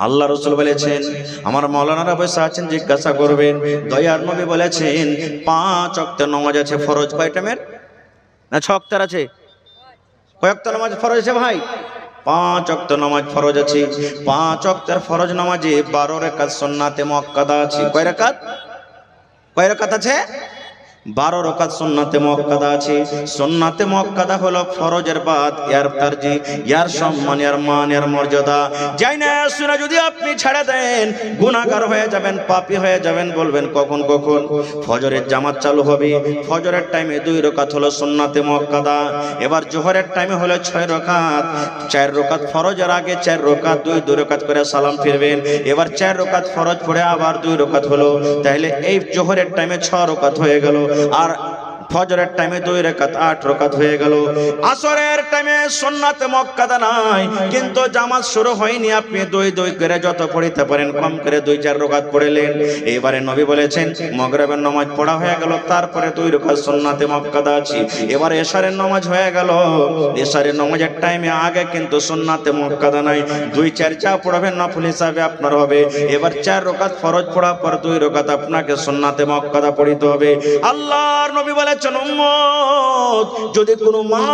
আল্লাহ রাসূল বলেছেন, আমার মাওলানারা বসে আছেন, জিজ্ঞাসা করবেন, দয়ার নবী বলেছেন 5 ওয়াক্ত নামাজ আছে, ফরজ কয় টাইমের? না 6 ওয়াক্তের আছে? কয় ওয়াক্ত নামাজ ফরজ আছে ভাই? 5 ওয়াক্ত নামাজ ফরজ আছে। 5 ওয়াক্তের ফরজ নামাজে 12 রাকাত সুন্নাতে মুআক্কাদা আছে। কয় রাকাত? কয় রাকাত আছে? 12 রাকাত সুন্নাতে মুআক্কাদা আছে। সুন্নাতে মুআক্কাদা হলো ফরজের বাদ এর তারজি, এর সম্মান, এর মান, এর মর্যাদা। যাই না শুনে যদি আপনি ছেড়ে দেন, গুনাহগার হয়ে যাবেন, পাপী হয়ে যাবেন। বলবেন কখন কখন? ফজরের জামাত চালু হবে, ফজরের টাইমে 2 রাকাত হলো সুন্নাতে মুআক্কাদা। এবার জোহরের টাইমে হলো 6 রাকাত, 4 রাকাত ফরজের আগে 4 রাকাত, 2 রাকাত করে সালাম ফিরবেন। এবার 4 রাকাত ফরজ পড়ে আবার 2 রাকাত হলো, তাহলে এই জোহরের টাইমে 6 রাকাত হয়ে গেল, আর ফজরের টাইমে 2 রাকাত 8 রাকাত হয়ে গেল। আসরের টাইমে সুন্নাতে মুআক্কাদা নাই, কিন্তু জামাত শুরু হয়নি, আপনি 2 করে যত পড়তে পারেন কম করে 2-4 রাকাত পড়লেন। এবারে নবী বলেছেন, মাগরিবের নামাজ পড়া হয়ে গেল, তারপরে 2 রাকাত সুন্নাতে মুআক্কাদা আছে। এবার এশারের নামাজ হয়ে গেল, এশারের নামাজের টাইমে আগে কিন্তু সুন্নাতে মুআক্কাদা নাই, 2-4 যা পড়বেন নফল হিসাবে আপনার হবে। এবার 4 রাকাত ফরজ পড়ার পর 2 রাকাত আপনাকে সুন্নাতে মুআক্কাদা পড়তে হবে। আল্লাহর নবী বলেছেন, উম্মত, যদি কোনো মা,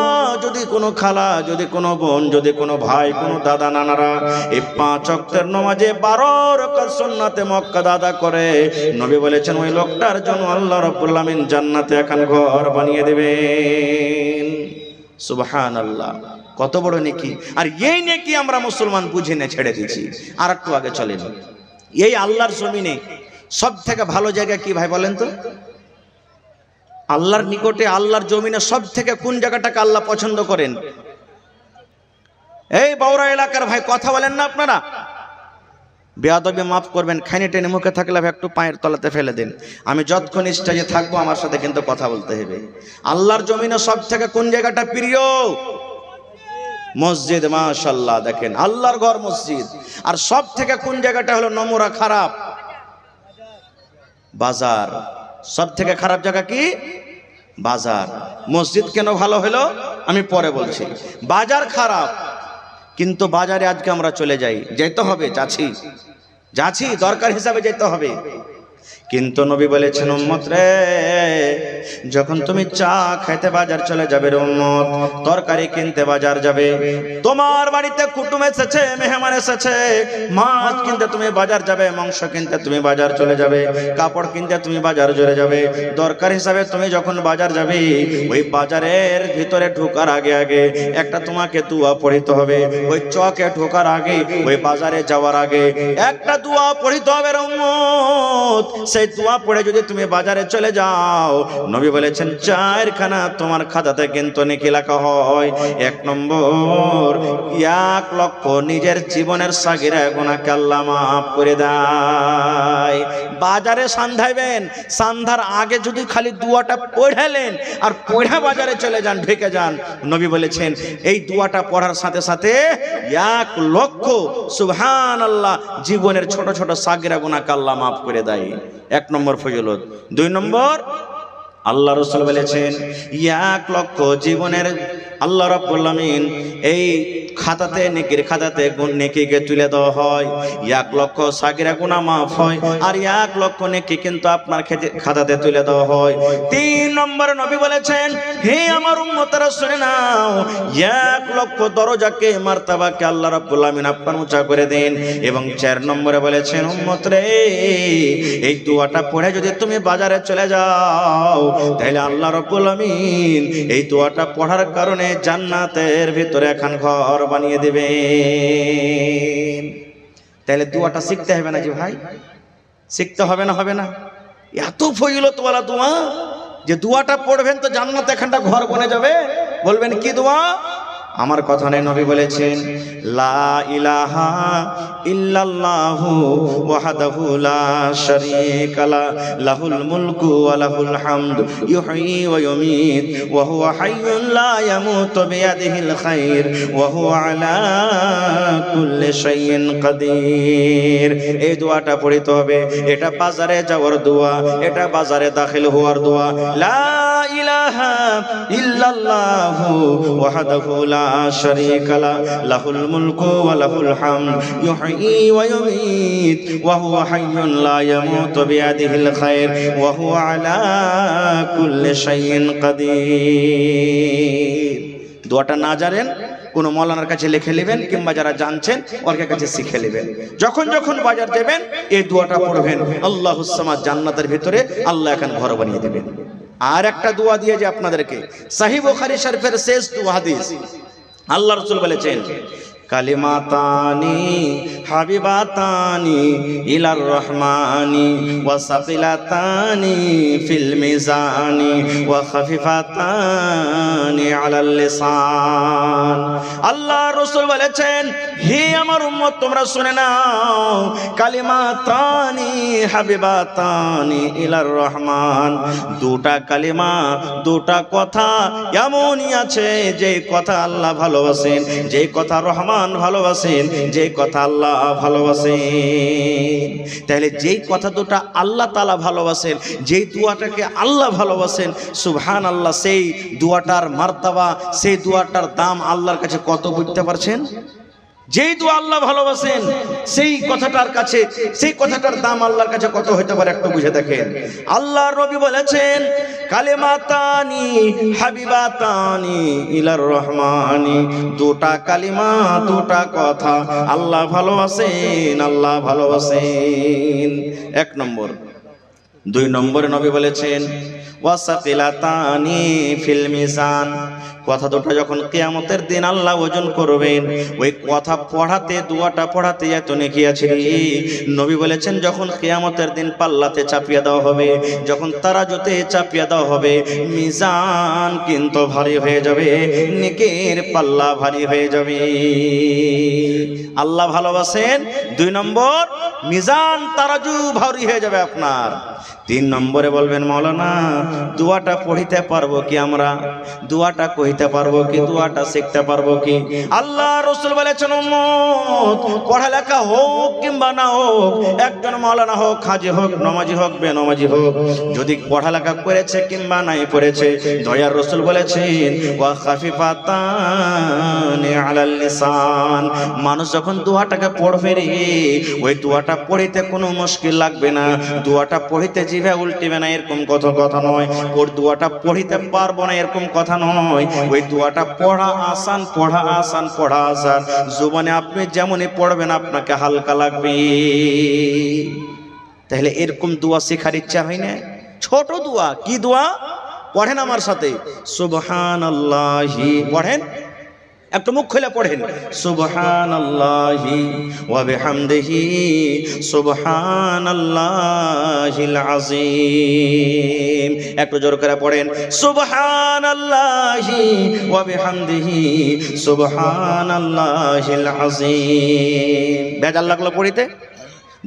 যদি কোনো খালা, যদি কোনো বোন, যদি কোনো ভাই, কোনো দাদা নানারা এই 5 ওয়াক্তের নামাজে 12 রাকাত সুন্নাতে মুআক্কাদা আদা করে, নবী বলেছেন ওই লোকটার জন্য আল্লাহ রাব্বুল আলামিন জান্নাতে এখন ঘর বানিয়ে দেবেন। সুবহানাল্লাহ, কত বড় নেকি! আর এই নেকি আমরা মুসলমান বুঝে না, ছেড়ে দিয়েছি। আর একটু আগে চলেন, এই আল্লাহর জমিনে সব থেকে ভালো জায়গা কি ভাই বলেন তো? আল্লাহর নিকটে, আল্লাহর জমিনে সব থেকে কোন জায়গাটাকে আল্লাহ পছন্দ করেন? এই বাউরা এলাকার ভাই কথা বলেন না আপনারা? বেয়াদবি মাফ করবেন, খাইনে টেনে মুখে থাকলে একটু পায়ের তলাতে ফেলে দেন। আমি যতক্ষণ স্টেজে থাকবো আমার সাথে কিন্তু কথা বলতে হবে। আল্লাহর জমিনে সব থেকে কোন জায়গাটা প্রিয়? মসজিদ। মাশাআল্লাহ, দেখেন আল্লাহর ঘর মসজিদ। আর সব থেকে কোন জায়গাটা হলো নোংরা, খারাপ? বাজার। সব থেকে খারাপ জায়গা কি? বাজার। মসজিদ কেন ভালো হলো আমি পরে বলছি। বাজার খারাপ, কিন্তু বাজারে আজকে আমরা চলে যাই, যেতে হবে, যাচ্ছি দরকার হিসাবে যেতে হবে। কিন্তু নবী বলেছেন, উম্মত রে, যখন তুমি চা খাইতে বাজার চলে যাবে রে উম্মত, তরকারি কিনতে বাজার যাবে, তোমার বাড়িতে কুটুম এসেছে, মেহমান এসেছে, মাছ কিনতে তুমি বাজার যাবে, মাংস কিনতে তুমি বাজার চলে যাবে, কাপড় কিনতে তুমি বাজার চলে যাবে, দরকার হিসাবে তুমি যখন বাজার যাবে, ওই বাজারের ভিতরে ঢোকার আগে আগে একটা তোমাকে দোয়া পড়িতে হবে। ওই চকে ঢোকার আগে, ওই বাজারে যাওয়ার আগে একটা দোয়া পড়িতে হবে রে উম্মত। সেই দোয়া পড়ে যদি তুমি বাজারে চলে যাও, নবী বলেছেন 4খানা তোমার খাতাতে কিন্তু নেকি লেখা হয়। 1 নম্বর, 1 লক্ষ নিজের জীবনের সাগিরা গুনাহকে আল্লাহ মাফ করে দেয়। বাজারে সান্ধাইবেন, সন্ধ্যার আগে যদি খালি দোয়াটা পড়েলেন আর পড়ে বাজারে চলে যান, ঢেকে যান, নবী বলেছেন এই দোয়াটা পড়ার সাথে সাথে 1 লক্ষ সুবহানাল্লাহ জীবনের ছোট ছোট সাগিরা গুনাহকে আল্লাহ মাফ করে দেয়। 1 নম্বর ফজিলত। 2 নম্বর, আল্লাহ রাসূল বলেছেন 1 লক্ষ জীবনের আল্লাহ রাব্বুল আলামিন এই খাতাতে নেকির খাতাতে নেকিকে তুলে দেওয়া হয়। 1 লক্ষ সাগিরা গুনাহ মাফ হয় আর 1 লক্ষ নেকি কিন্তু আপনার খাতাতে তুলে দেওয়া হয়। 3 নম্বরে নবী বলেছেন হে আমার উম্মতরা শুনে নাও, 1 লক্ষ দরজাকে মারতাবাকে আল্লাহ রাব্বুল আলামিন আপনার উঁচা করে দেন। এবং 4 নম্বরে বলেছেন উম্মত রে, এই দোয়াটা পড়ে যদি তুমি বাজারে চলে যাও, তাহলে আল্লাহ রাব্বুল আলামিন এই দোয়াটা পড়ার কারণে জান্নাতের ভিতরে এখন ঘর বানিয়ে দিবেন। তাহলে দোয়াটা শিখতে হবে না জি ভাই? শিখতে হবে না? হবে না? এত ফজিলতওয়ালা দোয়া যে দোয়াটা পড়বেন তো জান্নাতে এখানটা ঘর বনে যাবে। বলবেন কি দোয়া? আমার কথা নেই, নবী বলেছেন লা ইলাহা ইল্লাল্লাহু ওয়াহদাহু লা শারীকা লা লাহুল মুলকু ওয়া লাহুল হামদু ইউহয়ী ওয়া ইউমীত ওয়া হুয়া হাইয়্যুন লা ইয়ামুতু বিয়াদিহিল খায়র ওয়া হুয়া আলা কুল্লি শাইইন কাদির। এই দোয়াটা পড়তে হবে। এটা বাজারে যাওয়ার দোয়া, এটা বাজারে দাখিল হওয়ার দোয়া। লা ইলাহা ইল্লাল্লাহু ওয়াহদাহু লা শারীকা লা লাহুল মুলকু ওয়া লাহুল হামদু ইউহয়ী ওয়া ইউমীত ওয়া হুয়া হাইয়্যুন লা ইয়ামুতু বিয়াদিহিল খায়র ওয়া হুয়া আলা কুল্লি শাইইন কাদির। দোয়াটা না জানেন কোন মৌলানার কাছে লিখে নেবেন, কিংবা যারা জানছেন ওর কাছে শিখে নেবেন। যখন যখন বাজার দেবেন এই দোয়াটা পড়বেন, আল্লাহুস সামাদ, জান্নাতের ভিতরে আল্লাহ এখন ঘর বানিয়ে দেবেন। আর একটা দোয়া দিয়ে যে আপনাদেরকে, সহিহ বুখারী শরীফের শেষ দোয়া হাদিস, আল্লাহ রাসূল বলেছেন কালিমাতানি হাবিবাতানি ইলার রহমানি ওয়া সাকিলাতানি ফিল মিজানি ওয়া খাফিফাতানি আলাল লিসান। আল্লাহ রাসূল বলেছেন হে আমার উম্মত তোমরা শুনে নাও, কালিমাতানি হাবিবাতানি ইলার রহমান, 2টা কালিমা, 2টা কথা এমনই আছে যে কথা আল্লাহ ভালোবাসেন, যে কথা রহমান ভালোবাসেন, যে কথা আল্লাহ ভালোবাসেন। তাহলে যেই কথা 2টা আল্লাহ তাআলা ভালোবাসেন, যেই দোয়াটাকে আল্লাহ ভালোবাসেন, সুবহানাল্লাহ, সেই দোয়াটার মার্তাবা, সেই দোয়াটার দাম আল্লাহর কাছে কত বুঝতে পারছেন? যেই দোয়া আল্লাহ ভালোবাসেন সেই কথাটার কাছে, সেই কথাটার দাম আল্লাহর কাছে কত হতে পারে একটু বুঝে দেখেন। আল্লাহর নবী বলেছেন কালিমাতানি হাবিবাতানি ইলার রহমানি, 2টা কালিমা, 2টা কথা আল্লাহ ভালোবাসেন, আল্লাহ ভালোবাসেন। 1 নম্বর। 2 নম্বরে নবী বলেছেন ওয়াসাকিলাতানি ফিল মিজান, কথা 2টা যখন কিয়ামতের দিন আল্লাহ ওজন করবেন, ওই কথা পড়াতে, দোয়াটা পড়াতে এত নেকি আছে। নবী বলেছেন যখন কিয়ামতের দিন পাল্লাতে চাপিয়ে দেওয়া হবে, যখন তারাজুতে চাপিয়ে দেওয়া হবে, মিজান কিন্তু ভারী হয়ে যাবে, নেকির পাল্লা ভারী হয়ে যাবে। আল্লাহ ভালোবাসেন। 2 নম্বর, মিজান তারাজু ভারী হয়ে যাবে আপনার। 3 নম্বরে বলবেন মাওলানা দোয়াটা পড়িতে পারবো কি? আমরা দোয়াটা কইতে পারবো কি? দোয়াটা শিখতে পারবো কি? আল্লাহ রাসূল বলেছেন উম্মত পড়ালেখা হোক কিংবা না হোক, একজন মাওলানা হোক, হাজী হোক, নামাজি হোক, বেনামাজি হোক, যদি পড়ালেখা করেছে কিংবা নাই পড়েছে, দয়ার রাসূল বলেছেন ওয়া খাফিফাতানি আলাল লিসান, মানুষ যখন দোয়াটাকে পড়বে রে, ওই দোয়াটা পড়িতে কোনো মুশকিল লাগবে না, দোয়াটা পড়িতে জিভে উল্টিবে না এরকম কথা নয়, ওর দোয়াটা পড়িতে পারবো না এরকম কথা নয়, ওই দোয়াটা পড়া আসান, পড়া আসান, পড়া আসান, জীবনে আপনি যেমনই পড়বেন আপনাকে হালকা লাগবে। তাহলে এরকম দোয়া শেখার ইচ্ছা হয় না? ছোট দোয়া, কি দোয়া? পড়েন আমার সাথে সুবহানাল্লাহি, পড়েন একটু মুখ খুলে পড়েন, সুবহানাল্লাহি ওয়া বিহামদিহি সুবহানাল্লাহিল আযীম। একটু জোর করে পড়েন, সুবহানাল্লাহি ওয়া বিহামদিহি সুবহানাল্লাহিল আযীম। বেজার লাগলো পড়িতে?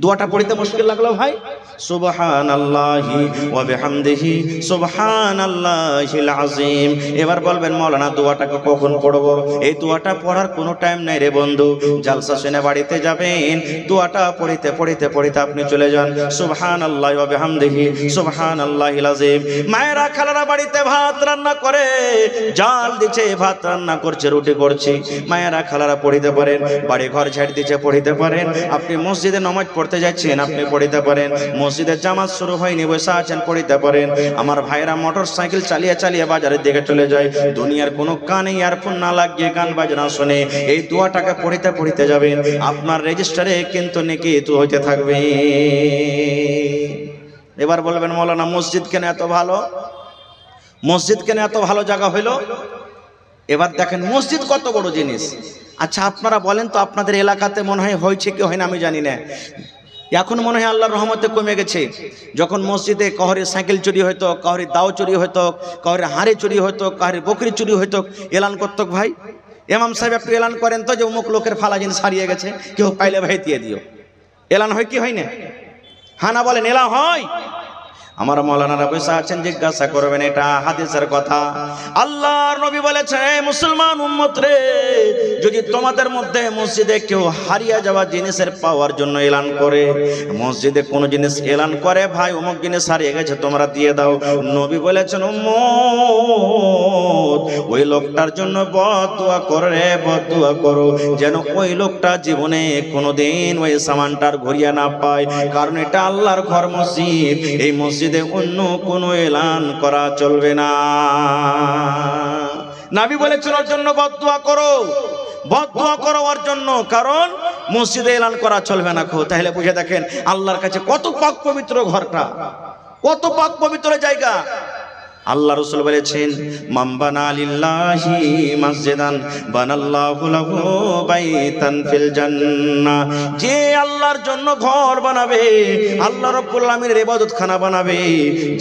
দোয়াটা পড়িতে মুশকিল লাগলো ভাই? সুবহানাল্লাহি ওয়া বিহামদিহি সুবহানাল্লাহিল আযীম। এবার বলবেন মাওলানা দোয়াটাকে কখন পড়ব? এই দোয়াটা পড়ার কোনো টাইম নাই রে বন্ধু। জালসা শুনে বাড়িতে যাবেন, দোয়াটা পড়িতে পড়িতে পড়িতে আপনি চলে যান সুবহানাল্লাহি ওয়া বিহামদিহি সুবহানাল্লাহিল আযীম। মায়েরা খালারা বাড়িতে ভাত রান্না করে, জাল দিচ্ছে, ভাত রান্না করছে, রুটি করছে, মায়েরা খালারা পড়িতে পারেন। বাড়ি ঘর ঝাড় দিচ্ছে, পড়িতে পারেন। আপনি মসজিদে নামাজ পড়তে যাচ্ছেন, আপনি পড়িতে পারেন। মসজিদের জামাত শুরু হয়নি, বসে আছেন, পড়িতে পারেন। আমার ভাইরা মোটর সাইকেল চালিয়ে চালিয়ে বাজারের দিকে চলে যায়, দুনিয়ার কোনো কানে ইয়ারফোন না লাগিয়ে গান বাজনা শুনে এই দোয়াটাকে পড়িতে পড়িতে যাবেন, আপনার রেজিস্টারে কিন্তু নেকি তো হইতে থাকবে। এবার বলবেন মাওলানা মসজিদ কেন এত ভালো? মসজিদ কেন এত ভালো জায়গা হইলো? এবার দেখেন মসজিদ কত বড় জিনিস। আচ্ছা আপনারা বলেন তো, আপনাদের এলাকাতে মনে হয় হয়েছে কি হয় না আমি জানি না, এখন মনে হয় আল্লাহর রহমতে কমে গেছে। যখন মসজিদে কাহরে সাইকেল চুরি হইতো, কাহরে দাও চুরি হইতো, কাহরে হাড়ে চুরি হইতো, কাহরে বকরি চুরি হইতো, এলান করতো ভাই, ইমাম সাহেব একটু এলান করেন তো যে অমুক লোকের ফালা জিনিস হারিয়ে গেছে, কেউ পাইলে ভাই দিয়ে দিও। এলান হয় কি হয় না? হানা বলেন এলান হয়? আমার মাওলানারা বসে আছেন, জিজ্ঞাসা করবেন, এটা হাদিসের কথা। আল্লাহর নবী বলেছেন, মুসলমান উম্মত রে, যদি তোমাদের মধ্যে মসজিদে কেউ হারিয়ে যাওয়া জিনিসের পাওয়ার জন্য এলান করে, মসজিদে কোনো জিনিস এলান করে, ভাই অমুক জিনিস হারিয়ে গেছে তোমরা দিয়ে দাও, নবী বলেছেন উম্মত ওই লোকটার জন্য বদদুয়া করো রে, বদদুয়া করো, যেন ওই লোকটা জীবনে কোনোদিন ওই সামানটার ঘুরিয়ে না পায়। কারণ এটা আল্লাহর ঘর মসজিদ, এই মসজিদে অন্য কোনো এলান করা চলবে না। নবী বলেছেন ওর জন্য বদদুয়া করো, বদদুয়া করো ওর জন্য, কারণ মসজিদে এলান করা চলবে না। তাহলে বুঝে দেখেন আল্লাহর কাছে কত পাক পবিত্র ঘরটা, কত পাক পবিত্র জায়গা। আল্লাহ রাসূল বলেছেন, মান বানা লিল্লাহি মসজিদান বানাল্লাহু লাহু বাইতান ফিল জান্নাহ। যে আল্লাহর জন্য ঘর বানাবে, আল্লাহ রাব্বুল আলামিনের ইবাদতখানা বানাবে,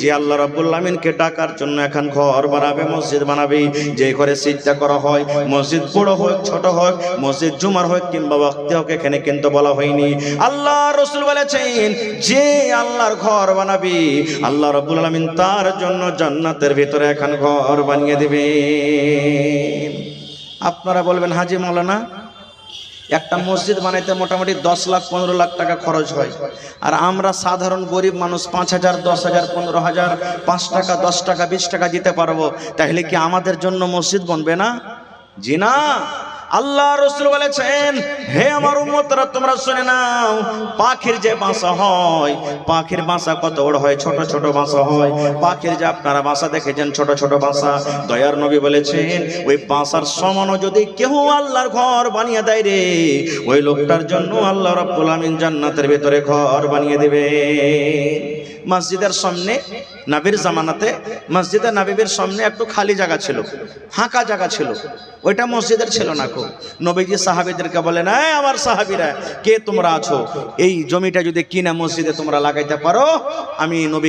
যে আল্লাহ রাব্বুল আলামিনকে ডাকার জন্য এখন ঘর বানাবে, মসজিদ বানাবে, যে ঘরে সিজদা করা হয়, মসজিদ বড় হোক ছোট হোক, মসজিদ জুমার হোক কিংবা ওয়াক্তে হোক, এখানে কিন্তু বলা হয়নি। আল্লাহ রাসূল বলেছেন, যে আল্লাহর ঘর বানাবে, আল্লাহ রাব্বুল আলামিন তার জন্য জান্নাতের ভিতরে এখন ঘর বানিয়ে দিবে। আপনারা বলবেন, হাজি মাওলানা একটা মসজিদ বানাইতে মোটামুটি 10 লাখ 15 লাখ টাকা খরচ হয়, আর আমরা সাধারণ গরিব মানুষ 5,000 10,000 15,000 5 টাকা 10 টাকা 20 টাকা দিতে পারবো, তাহলে কি আমাদের জন্য মসজিদ বনবে না? জি না। আল্লাহ রাসূল বলেছেন, হে আমার উম্মতরা তোমরা শুনে নাও, পাখির যে বাসা হয়, পাখির বাসা কত বড় হয়, ছোট ছোট বাসা হয়। পাখির যে আপনারা বাসা দেখেছেন ছোট ছোট বাসা, দয়ার নবী বলেছেন ওই বাসার সমানও যদি কেউ আল্লাহর ঘর বানিয়ে দেয় রে, ওই লোকটার জন্য আল্লাহ রাব্বুল আমিন জান্নাতের ভিতরে ঘর বানিয়ে দেবে। মসজিদের সামনে নবীর জামানাতে মসজিদে নববীর সামনে একটু খালি জায়গা ছিল, ফাঁকা জায়গা ছিল, ওইটা মসজিদের ছিল না। নবীজি সাহাবীদেরকে বলেন, এই আমার সাহাবীরা কে তোমরা আছো, এই জমিটা যদি কিনা মসজিদে তোমরা লাগাইতে পারো, আমি নবী